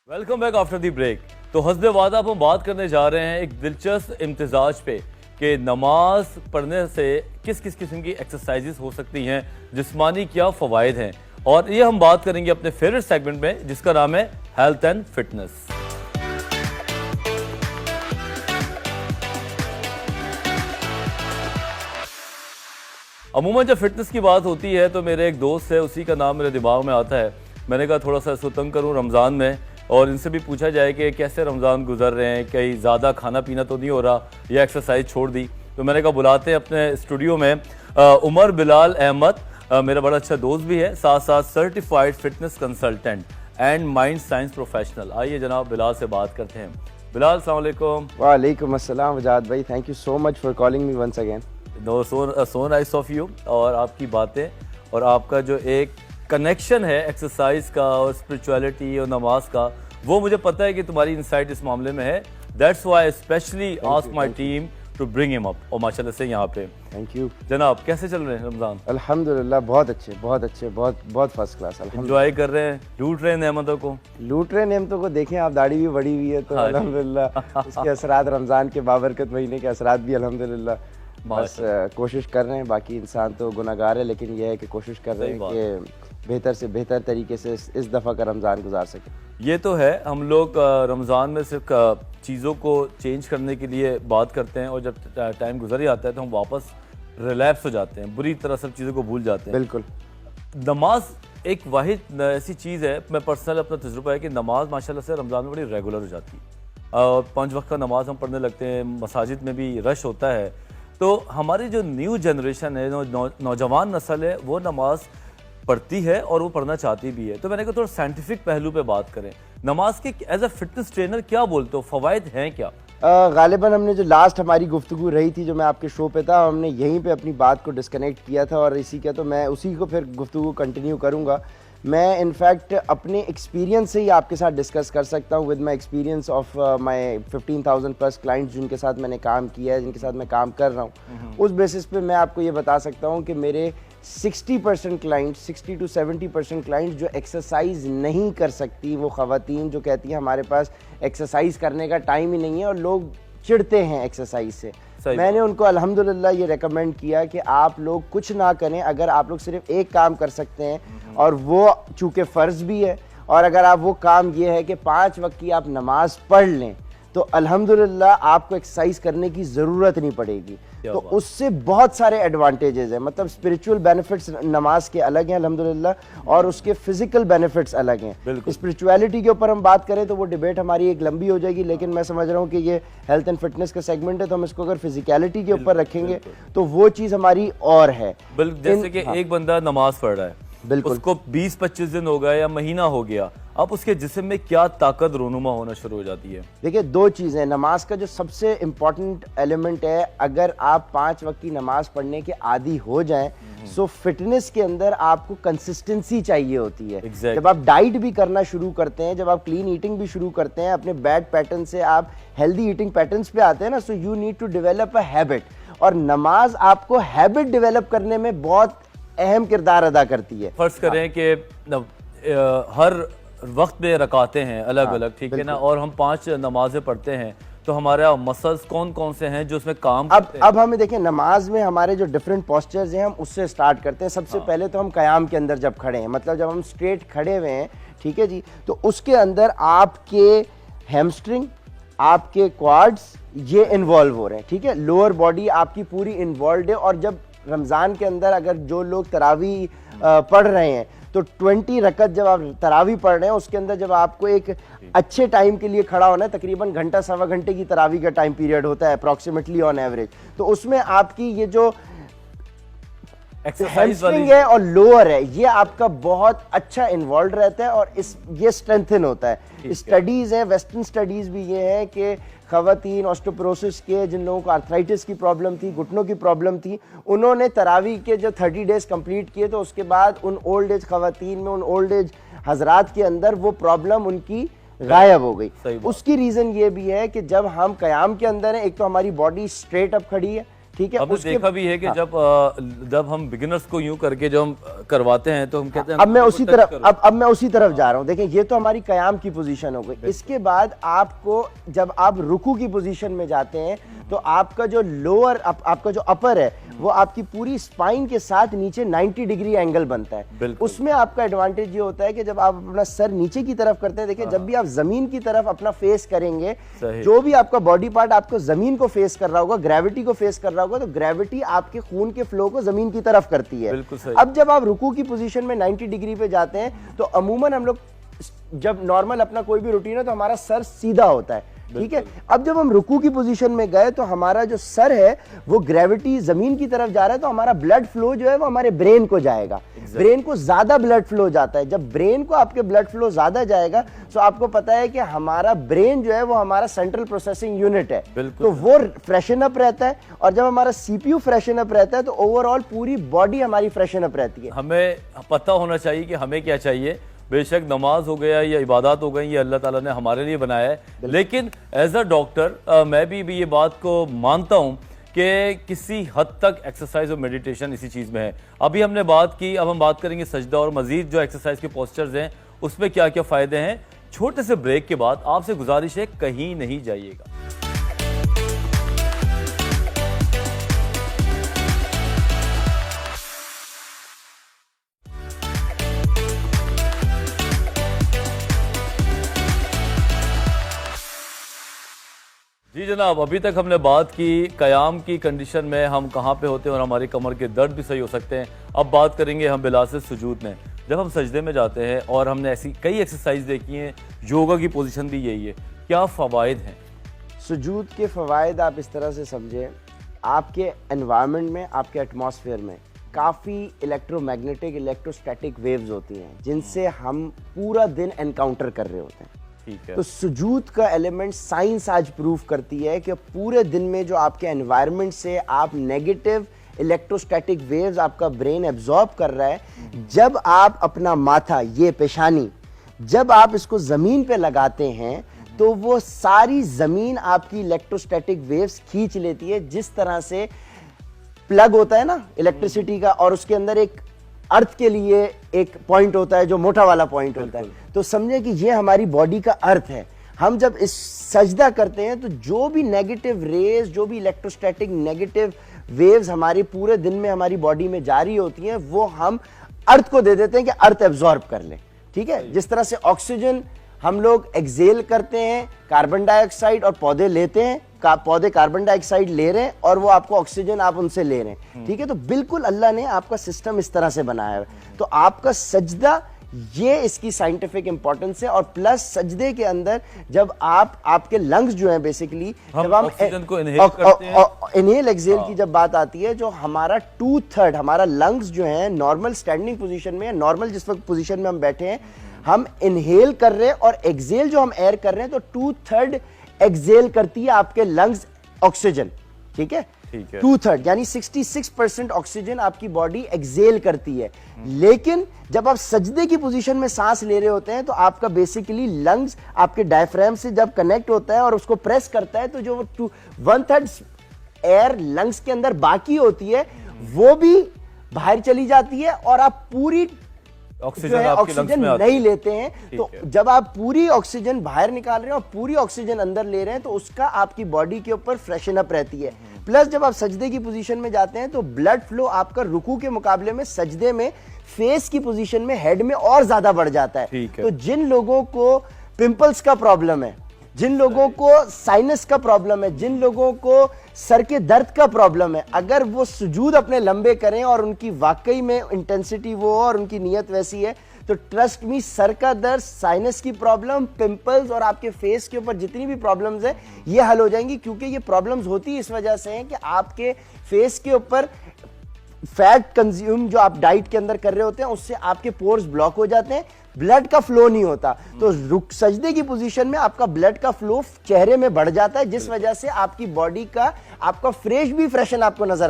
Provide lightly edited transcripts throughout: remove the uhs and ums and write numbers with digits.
Welcome back after the break. तो हस्बे वादा अब हम बात करने जा रहे हैं एक दिलचस्प इम्तिजाज पे कि नमाज पढ़ने से किस किस किस्म की एक्सरसाइजेस हो सकती हैं, जिस्मानी क्या फ़वाइद हैं, और ये हम बात करेंगे अपने फेवरेट सेगमेंट में जिसका नाम है हेल्थ एंड फिटनेस। अमूमन जब फिटनेस की बात होती है तो मेरे एक दोस्त है, उसी का नाम मेरे दिमाग में आता है। मैंने कहा थोड़ा सा इसको तंग करूँ रमज़ान में और इनसे भी पूछा जाए कि कैसे रमज़ान गुजर रहे हैं, कहीं ज़्यादा खाना पीना तो नहीं हो रहा या एक्सरसाइज छोड़ दी। तो मैंने कहा बुलाते हैं अपने स्टूडियो में उमर बिलाल अहमद, मेरा बड़ा अच्छा दोस्त भी है, साथ साथ certified fitness consultant and mind science professional. आइए जनाब बिलाल से बात करते हैं। बिलाल अस्सलाम वालेकुम। वालेकुम अस्सलाम वजाद भाई, thank you so much for calling me once again. No so nice of you. और आपकी बातें और आपका जो एक कनेक्शन है एक्सरसाइज का और स्पिरिचुअलिटी और नमाज का, वो मुझे पता है कि तुम्हारी इंसाइट इस मामले में है। That's why specially ask my team to bring him up, और माशाल्लाह से यहाँ पे। थैंक यू जनाब कैसे चल रहे हैं रमजान? अल्हम्दुलिल्लाह बहुत अच्छे, बहुत फर्स्ट क्लास। एंजॉय कर रहे हैं, लूट रहे हैं नेमतों को? लूट रहे नेमतों को। देखें आप, दाढ़ी भी बड़ी हुई है तो अल्हम्दुलिल्लाह उसके असरात, रमज़ान के बाबरकत महीने के असरात भी अल्हम्दुलिल्लाह। बस कोशिश कर रहे हैं, बाकी इंसान तो गुनाहगार है, लेकिन यह है कि कोशिश कर रहे हैं कि बेहतर से बेहतर तरीके से इस दफ़ा का रमज़ान गुजार सकें। ये तो है, हम लोग रमज़ान में सिर्फ चीज़ों को चेंज करने के लिए बात करते हैं और जब टाइम गुजर जाता है तो हम वापस रिलैप्स हो जाते हैं, बुरी तरह सब चीज़ों को भूल जाते हैं। बिल्कुल। नमाज एक वाहिद ऐसी चीज़ है, मैं पर्सनल अपना तजुर्बा है कि नमाज माशाल्लाह से रमज़ान में बड़ी रेगुलर हो जाती है और 5 वक्त का नमाज हम पढ़ने लगते हैं, मसाजिद में भी रश होता है। तो हमारी जो न्यू जनरेशन है, नौजवान नस्ल है, वो नमाज पढ़ती है और वो पढ़ना चाहती भी है। तो मैंने कहा थोड़ा साइंटिफिक पहलू पे बात करें, नमाज के एज अ फिटनेस ट्रेनर क्या बोलते हो, फ़वाइद हैं क्या? गालिबन हमने जो लास्ट हमारी गुफ्तगू रही थी, जो मैं आपके शो पे था, हमने यहीं पे अपनी बात को डिस्कनेक्ट किया था और इसी का तो मैं उसी को फिर गुफ्तगू कंटिन्यू करूँगा। मैं इनफैक्ट अपने एक्सपीरियंस से ही आपके साथ डिस्कस कर सकता हूँ, with my experience of my 15,000 plus clients जिनके साथ मैंने काम किया है, जिनके साथ मैं काम कर रहा हूँ। उस बेसिस पे मैं आपको ये बता सकता हूँ कि मेरे 60% क्लाइंट्स, 60 to 70% क्लाइंट्स जो एक्सरसाइज नहीं कर सकती, वो ख़वातीन जो कहती हैं हमारे पास एक्सरसाइज करने का टाइम ही नहीं है और लोग चिढ़ते हैं एक्सरसाइज से, मैंने उनको अल्हम्दुलिल्लाह ये रेकमेंड किया कि आप लोग कुछ ना करें, अगर आप लोग सिर्फ एक काम कर सकते हैं और वो चूँकि फ़र्ज़ भी है, और अगर आप वो काम ये है कि 5 वक्त की आप नमाज पढ़ लें तो अल्हम्दुलिल्लाह आपको एक्सरसाइज करने की ज़रूरत नहीं पड़ेगी। तो उससे बहुत सारे एडवांटेजेस हैं, मतलब स्पिरिचुअल बेनिफिट्स नमाज के अलग हैं अल्हम्दुलिल्लाह और उसके फिजिकल बेनिफिट्स अलग हैं। स्पिरिचुअलिटी के ऊपर हम बात करें तो वो डिबेट हमारी एक लंबी हो जाएगी, लेकिन मैं समझ रहा हूँ कि ये हेल्थ एंड फिटनेस का सेगमेंट है तो हम इसको अगर फिजिकलिटी के ऊपर रखेंगे तो वो चीज़ हमारी और है। जैसे कि एक बंदा नमाज पढ़ रहा है, बिल्कुल, उसको 20-25 दिन हो गया या महीना हो गया, अब उसके जिस्म में क्या ताकत रोनुमा होना शुरू हो जाती है? देखिए, 2 चीज़ें। नमाज का जो सबसे इम्पॉर्टेंट एलिमेंट है, अगर आप 5 वक्त की नमाज पढ़ने के आदी हो जाएं सो फिटनेस के अंदर आपको कंसिस्टेंसी चाहिए होती है। जब आप डाइट भी करना शुरू करते हैं, जब आप क्लीन ईटिंग भी शुरू करते हैं, अपने बैड पैटर्न से आप हेल्दी ईटिंग पैटर्न्स पे आते हैं ना, so you need to develop a habit, और नमाज आपको हैबिट डेवलप करने में बहुत अहम किरदार अदा करती है। फर्ज करें कि हर वक्त में रकाते हैं अलग अलग, ठीक है ना, और हम 5 नमाजें पढ़ते हैं, तो हमारे मसल्स कौन कौन से हैं जो उसमें काम करते हैं? अब हमें देखें, नमाज में हमारे जो डिफरेंट पोस्चर्स हैं हम उससे स्टार्ट करते हैं। सबसे पहले तो हम कयाम के अंदर जब खड़े हैं, मतलब जब हम स्ट्रेट खड़े हुए हैं, ठीक है जी, तो उसके अंदर आपके हैमस्ट्रिंग, आपके क्वाड्स ये इन्वॉल्व हो रहे हैं, ठीक है, लोअर बॉडी आपकी पूरी इन्वॉल्व है। और जब रमज़ान के अंदर अगर जो लोग तरावी पढ़ रहे हैं तो 20 रकत जब आप तरावी पढ़ रहे हैं, उसके अंदर जब आपको एक अच्छे टाइम के लिए खड़ा होना है, तकरीबन घंटा सवा घंटे की तरावी का टाइम पीरियड होता है अप्रॉक्सीमेटली ऑन एवरेज, तो उसमें आपकी ये जो हैमस्ट्रिंग है और लोअर है ये आपका बहुत अच्छा इन्वॉल्व रहता है और ये स्ट्रेंथन होता है। स्टडीज है, वेस्टर्न स्टडीज भी ये है कि ख़वातीन ऑस्टियोपोरोसिस के, जिन लोगों को आर्थराइटिस की प्रॉब्लम थी, घुटनों की प्रॉब्लम थी, उन्होंने तरावी के जो 30 डेज कंप्लीट किए तो उसके बाद उन ओल्ड एज ख़वातीन में, उन ओल्ड एज हजरात के अंदर वो प्रॉब्लम उनकी गायब हो गई। उसकी रीज़न ये भी है कि जब हम क़याम के अंदर हैं, एक तो हमारी बॉडी स्ट्रेट अप खड़ी है, ٹھیک ہے. ہم نے دیکھا بھی ہے کہ جب ہم بگنرز کو یوں کر کے جو ہم کرواتے ہیں تو ہم کہتے ہیں اب میں اسی طرف جا رہا ہوں. دیکھیں یہ تو ہماری قیام کی پوزیشن ہو گئی. اس کے بعد آپ کو جب آپ رکوع کی پوزیشن میں جاتے ہیں تو آپ کا جو لوور آپ کا جو اپر ہے وہ آپ کی پوری سپائن کے ساتھ نیچے 90 ڈگری اینگل بنتا ہے. اس میں آپ کا ایڈوانٹیج یہ ہوتا ہے کہ جب آپ اپنا سر نیچے کی طرف کرتے ہیں, دیکھیں جب بھی آپ زمین کی طرف اپنا فیس کریں گے, جو بھی آپ کا باڈی پارٹ آپ کو زمین کو فیس کر رہا ہوگا, گریوٹی کو فیس کر رہا ہوگا, تو گریوٹی آپ کے خون کے فلو کو زمین کی طرف کرتی ہے. اب جب آپ رکوع کی پوزیشن میں 90 ڈگری پہ جاتے ہیں تو عموماً ہم لوگ جب نارمل اپنا کوئی بھی روٹین ہے تو ہمارا سر سیدھا ہوتا ہے, ٹھیک ہے. اب جب ہم رکوع کی پوزیشن میں گئے تو ہمارا جو سر ہے وہ گریوٹی زمین کی طرف جا رہا ہے, تو ہمارا بلڈ فلو جو ہے وہ ہمارے برین کو جائے گا. برین کو زیادہ بلڈ فلو جاتا ہے. جب برین کو آپ کے بلڈ فلو زیادہ جائے گا تو آپ کو پتا ہے کہ ہمارا برین جو ہے وہ ہمارا سینٹرل پروسیسنگ یونٹ ہے, تو وہ فریشن اپ رہتا ہے. اور جب ہمارا سی پی یو فریشن اپ رہتا ہے تو اوور آل پوری باڈی ہماری فریشن اپ رہتی ہے. ہمیں پتہ ہونا چاہیے کہ ہمیں کیا چاہیے. بے شک نماز ہو گیا یا عبادات ہو گئی, یہ اللہ تعالیٰ نے ہمارے لیے بنایا ہے, لیکن ایز اے ڈاکٹر میں بھی یہ بات کو مانتا ہوں کہ کسی حد تک ایکسرسائز اور میڈیٹیشن اسی چیز میں ہے. ابھی ہم نے بات کی, اب ہم بات کریں گے سجدہ اور مزید جو ایکسرسائز کے پوسچرز ہیں اس میں کیا کیا فائدے ہیں. چھوٹے سے بریک کے بعد آپ سے گزارش ہے کہیں نہیں جائیے گا. جی جناب, ابھی تک ہم نے بات کی قیام کی کنڈیشن میں ہم کہاں پہ ہوتے ہیں اور ہماری کمر کے درد بھی صحیح ہو سکتے ہیں. اب بات کریں گے ہم بلا سے سجود میں. جب ہم سجدے میں جاتے ہیں اور ہم نے ایسی کئی ایکسرسائز دیکھی ہیں, یوگا کی پوزیشن بھی یہی ہے, کیا فوائد ہیں سجود کے؟ فوائد آپ اس طرح سے سمجھیں, آپ کے انوائرمنٹ میں, آپ کے ایٹماسفیئر میں کافی الیکٹرو میگنیٹک الیکٹروسٹیٹک ویوز ہوتی ہیں جن سے ہم پورا دن انکاؤنٹر کر رہے ہوتے ہیں. تو سجود کا ایلیمنٹ سائنس آج پروف کرتی ہے کہ پورے دن میں جو آپ کے انوائرمنٹ سے آپ نیگیٹو الیکٹروسٹیٹک ویوز آپ کا برین ایبزارب کر رہا ہے, جب آپ اپنا ماتھا, یہ پیشانی, جب آپ اس کو زمین پہ لگاتے ہیں تو وہ ساری زمین آپ کی الیکٹروسٹیٹک ویوز کھینچ لیتی ہے. جس طرح سے پلگ ہوتا ہے نا الیکٹریسٹی کا, اور اس کے اندر ایک ارتھ کے لیے ایک پوائنٹ ہوتا ہے جو موٹا والا پوائنٹ ہوتا ہے, تو سمجھیں کہ یہ ہماری باڈی کا ارتھ ہے. ہم جب اس سجدہ کرتے ہیں تو جو بھی نیگیٹو ریز, جو بھی الیکٹروسٹیٹک نیگیٹو ویوز ہماری پورے دن میں ہماری باڈی میں جاری ہوتی ہیں وہ ہم ارتھ کو دے دیتے ہیں کہ ارتھ ایبزارب کر لے. ٹھیک ہے, جس طرح سے آکسیجن ہم لوگ ایکزیل کرتے ہیں, کاربن ڈائی آکسائڈ, اور پودے لیتے ہیں, پودے کاربن ڈائی آکسائڈ لے رہے ہیں اور وہ آپ کو آکسیجن آپ ان سے لے رہے ہیں. ٹھیک ہے, تو بالکل اللہ نے آپ کا سسٹم اس طرح سے بنایا ہے. تو آپ کا سجدہ, یہ اس کی سائنٹیفک امپورٹنس ہے. اور پلس سجدے کے اندر جب آپ کے لنگز جو ہیں بیسیکلی, جب ہم انہیل ایکزیل کی جب بات آتی ہے, جو ہمارا 2/3 ہمارا لنگز جو ہیں نارمل اسٹینڈنگ پوزیشن میں, نارمل جس وقت پوزیشن میں ہم بیٹھے ہیں, ہم انہیل کر رہے ہیں اور ایکزیل جو ہم ایئر کر رہے ہیں, تو 2/3 ایکزیل کرتی ہے آپ کے لنگز آکسیجن. ٹھیک ہے, 2/3 یعنی 66% آکسیجن آپ کی باڈی ایکزیل کرتی ہے. لیکن جب آپ سجدے کی پوزیشن میں سانس لے رہے ہوتے ہیں تو آپ کا بیسیکلی لنگز آپ کے ڈائفرام سے جب کنیکٹ ہوتا ہے اور اس کو پریس کرتا ہے, تو جو 1/3 ایئر لنگز کے اندر باقی ہوتی ہے وہ بھی باہر چلی جاتی ہے, اور آپ پوری آکسیجن نہیں لیتے ہیں. تو جب آپ پوری آکسیجن باہر نکال رہے ہیں اور پوری آکسیجن اندر لے رہے ہیں تو اس کا آپ کی باڈی کے اوپر فریشن اپ رہتی ہے. پلس جب آپ سجدے کی پوزیشن میں جاتے ہیں تو بلڈ فلو آپ کا رکوع کے مقابلے میں سجدے میں فیس کی پوزیشن میں, ہیڈ میں اور زیادہ بڑھ جاتا ہے. تو جن لوگوں کو پمپلز کا پرابلم ہے, جن لوگوں کو سائنس کا پرابلم ہے, جن لوگوں کو سر کے درد کا پرابلم ہے, اگر وہ سجود اپنے لمبے کریں اور ان کی واقعی میں انٹینسٹی وہ اور ان کی نیت ویسی ہے, تو ٹرسٹ می سر کا درد, سائنس کی پرابلم, پمپلز اور آپ کے فیس کے اوپر جتنی بھی پرابلمز ہیں یہ حل ہو جائیں گی. کیونکہ یہ پرابلمز ہوتی اس وجہ سے ہیں کہ آپ کے فیس کے اوپر فیٹ کنزیوم جو آپ ڈائٹ کے اندر کر رہے ہوتے ہیں اس سے آپ کے پورز بلاک ہو جاتے ہیں, بلڈ کا فلو نہیں ہوتا. تو سجدے کی پوزیشن میں آپ کا بلڈ کا فلو چہرے میں بڑھ جاتا ہے, جس وجہ سے آپ کی باڈی کا آپ کا فریش بھی فریشن آپ کو نظر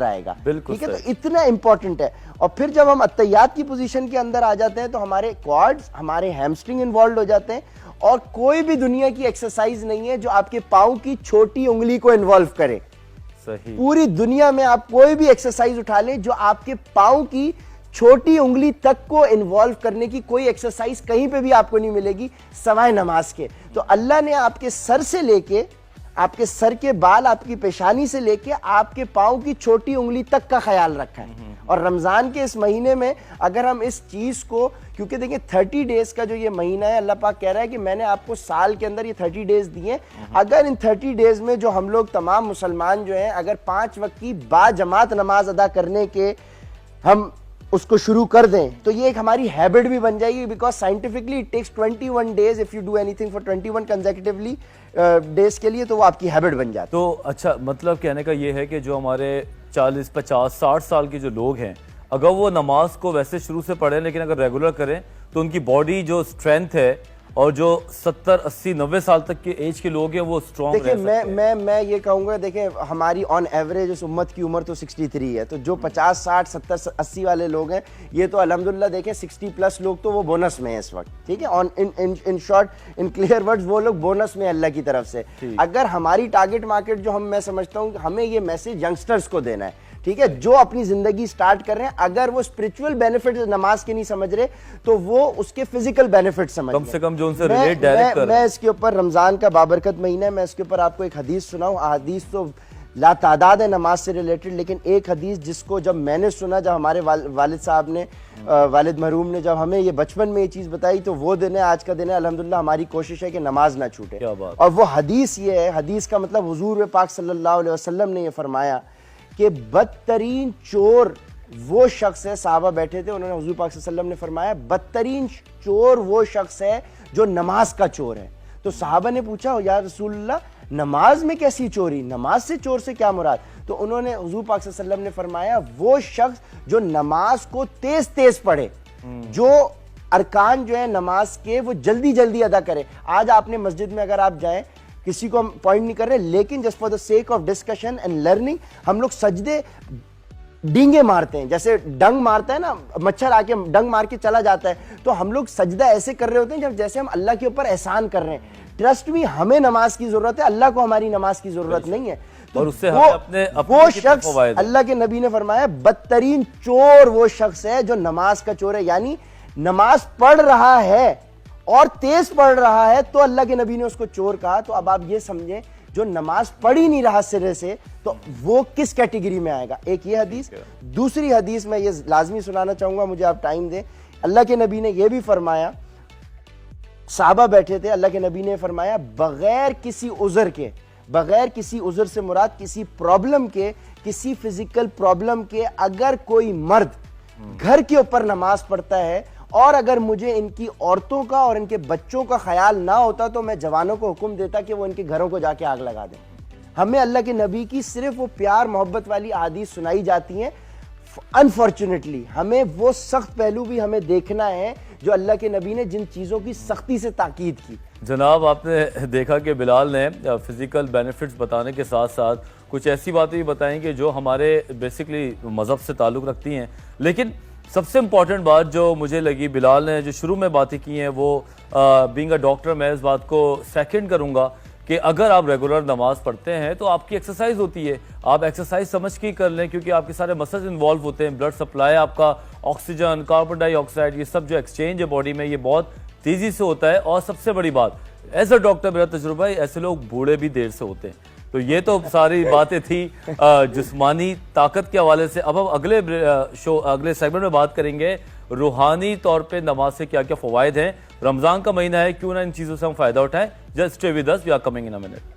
آئے گا. ٹھیک ہے, تو اتنا امپورٹنٹ ہے. اور پھر جب ہم اتحیات کی پوزیشن کے اندر آ جاتے ہیں تو ہمارے کوارڈز, ہمارے ہیمسٹرنگ انوالوڈ ہو جاتے ہیں, اور کوئی بھی دنیا کی ایکسرسائز نہیں ہے جو آپ کے پاؤں کی چھوٹی انگلی کو انوالو کرے. صحیح. पूरी दुनिया में आप कोई भी एक्सरसाइज उठा लें, जो आपके पाँव की छोटी उंगली तक को इन्वॉल्व करने की कोई एक्सरसाइज कहीं पे भी आपको नहीं मिलेगी सवाए नमाज के. तो अल्लाह ने आपके सर से लेके, आपके सर के बाल, आपकी पेशानी से लेके आपके पाँव की छोटी उंगली तक का ख्याल रखा है. और रमज़ान के इस महीने में अगर हम इस चीज़ को, क्योंकि देखिए 30 डेज का जो ये महीना है, अल्लाह पाक कह रहा है कि मैंने आपको साल के अंदर ये 30 डेज दिए, अगर इन 30 डेज में जो हम लोग तमाम मुसलमान जो हैं, अगर 5 वक्त की बाजमात नमाज अदा करने के हम उसको शुरू कर दें, तो ये एक हमारी हैबिट भी बन जाएगी. Because scientifically it takes 21 days if you do anything for 21 consecutively days के लिए, तो वो आपकी हैबिट बन जाती है. तो अच्छा, मतलब कहने का ये है कि जो हमारे 40, 50, 60 साल के जो लोग हैं, अगर वो नमाज को वैसे शुरू से पढ़ें लेकिन अगर रेगुलर करें, तो उनकी बॉडी जो स्ट्रेंथ है और जो 70, 80, 90 साल तक के एज के लोग हैं वो स्ट्रॉन्ग रह सकते हैं. मैं ये कहूँगा, देखिए हमारी ऑन एवरेज इस उम्मत की उम्र तो 63 है, तो जो 50, 60, 70, 80 वाले लोग हैं, ये तो अल्हम्दुलिल्लाह देखें 60 प्लस लोग तो वो बोनस में है इस वक्त. ठीक है, on in short, in clear words, वो लोग बोनस में अल्लाह की तरफ से. अगर हमारी टारगेट मार्केट जो मैं समझता हूँ, हमें ये मैसेज यंगस्टर्स को देना है. ठीक है, जो अपनी जिंदगी स्टार्ट कर रहे हैं, अगर वो स्पिरिचुअल बेनिफिट नमाज के नहीं समझ रहे, तो वो उसके फिजिकल बेनिफिट समझ कम से कम जो उनसे रिलेट डायरेक्ट कर. मैं इसके ऊपर, रमजान का बाबरकत महीना है, मैं इसके ऊपर आपको एक हदीस सुनाऊं. हदीस तो ला तादाद है नमाज से रिलेटेड, लेकिन एक हदीस जिसको जब मैंने सुना, जब हमारे वालिद साहब ने, वालिद मरहूम ने जब हमें ये बचपन में ये चीज़ बताई, तो वो दिन है, आज का दिन है, अल्हम्दुलिल्लाह हमारी कोशिश है कि नमाज ना छूटे. क्या बात. और वो हदीस ये है, हदीस का मतलब हुजूर पाक सल्लल्लाहु अलैहि वसल्लम ने ये फरमाया कि बदतरीन चोर वो शख्स है, साहबा बैठे थे, उन्होंने हुजूर पाक सल्लल्लाहु अलैहि वसल्लम ने फरमाया बदतरीन चोर वो शख्स है जो नमाज का चोर है. तो साहबा ने पूछा, या रसूलल्लाह नमाज में कैसी चोरी, नमाज से चोर से क्या मुराद? तो उन्होंने हुजूर पाक सल्लल्लाहु अलैहि वसल्लम ने फरमाया वो शख्स जो नमाज को तेज तेज पढ़े, जो अरकान जो है नमाज के वो जल्दी जल्दी अदा करे. आज आपने मस्जिद में अगर आप जाएं, किसी को हम पॉइंट नहीं कर रहे, लेकिन just for the sake of discussion and learning, हम लोग सजदे डींगे मारते हैं, जैसे डंग मारता है ना मच्छर, आके डंग मार के चला जाता है, तो हम लोग सजदा ऐसे कर रहे होते हैं जब जैसे हम अल्लाह के ऊपर एहसान कर रहे हैं. ट्रस्ट मी, हमें नमाज की जरूरत है, अल्लाह को हमारी नमाज की जरूरत नहीं है. तो और उससे हमें अपने वो शख्स, अल्लाह के नबी ने फरमाया बदतरीन चोर वो शख्स है जो नमाज का चोर है. यानी नमाज पढ़ रहा है और तेज पढ़ रहा है, तो अल्लाह के नबी ने उसको चोर कहा. तो अब आप ये समझें, जो नमाज पढ़ ही नहीं रहा सिरे से, तो वो किस कैटेगरी में आएगा. एक ये हदीस. दूसरी हदीस मैं ये लाजमी सुनाना चाहूंगा, मुझे आप टाइम दें. अल्लाह के नबी ने ये भी फरमाया, साहबा बैठे थे, अल्लाह के नबी ने फरमाया बगैर किसी उज़र के, बगैर किसी उज़र से मुराद किसी प्रॉब्लम के, किसी फिजिकल प्रॉब्लम के, अगर कोई मर्द घर के ऊपर नमाज पढ़ता है, और अगर मुझे इनकी औरतों का और इनके बच्चों का ख्याल ना होता, तो मैं जवानों को हुक्म देता कि वो इनके घरों को जाके आग लगा दें. हमें अल्लाह के नबी की सिर्फ वो प्यार मोहब्बत वाली आदीस सुनाई जाती हैं. अनफॉर्चुनेटली हमें वो सख्त पहलू भी हमें देखना है जो अल्लाह के नबी ने जिन चीज़ों की सख्ती से ताकीद की. जनाब, आपने देखा कि बिलाल ने फिजिकल बेनिफिट्स बताने के साथ साथ कुछ ऐसी बातें भी बताई कि जो हमारे बेसिकली मज़हब से ताल्लुक़ रखती हैं. लेकिन सबसे इम्पॉर्टेंट बात जो मुझे लगी, बिलाल ने जो शुरू में बातें की हैं, वो बीइंग अ डॉक्टर मैं इस बात को सेकंड करूंगा कि अगर आप रेगुलर नमाज पढ़ते हैं तो आपकी एक्सरसाइज होती है. आप एक्सरसाइज समझ के ही कर लें, क्योंकि आपके सारे मसल्स इन्वॉल्व होते हैं. ब्लड सप्लाई, आपका ऑक्सीजन, कार्बन डाइऑक्साइड, ये सब जो एक्सचेंज है बॉडी में, ये बहुत तेज़ी से होता है. और सबसे बड़ी बात, एज अ डॉक्टर मेरा तजुर्बा है, ऐसे लोग बूढ़े भी देर से होते हैं. तो ये तो सारी बातें थी जिस्मानी ताकत के हवाले से. अब हम अगले सेगमेंट में बात करेंगे रूहानी तौर पे नमाज से क्या क्या फ़वाइद हैं. रमज़ान का महीना है, क्यों ना इन चीज़ों से हम फ़ायदा उठाएं. Just stay with us, we are coming in a minute.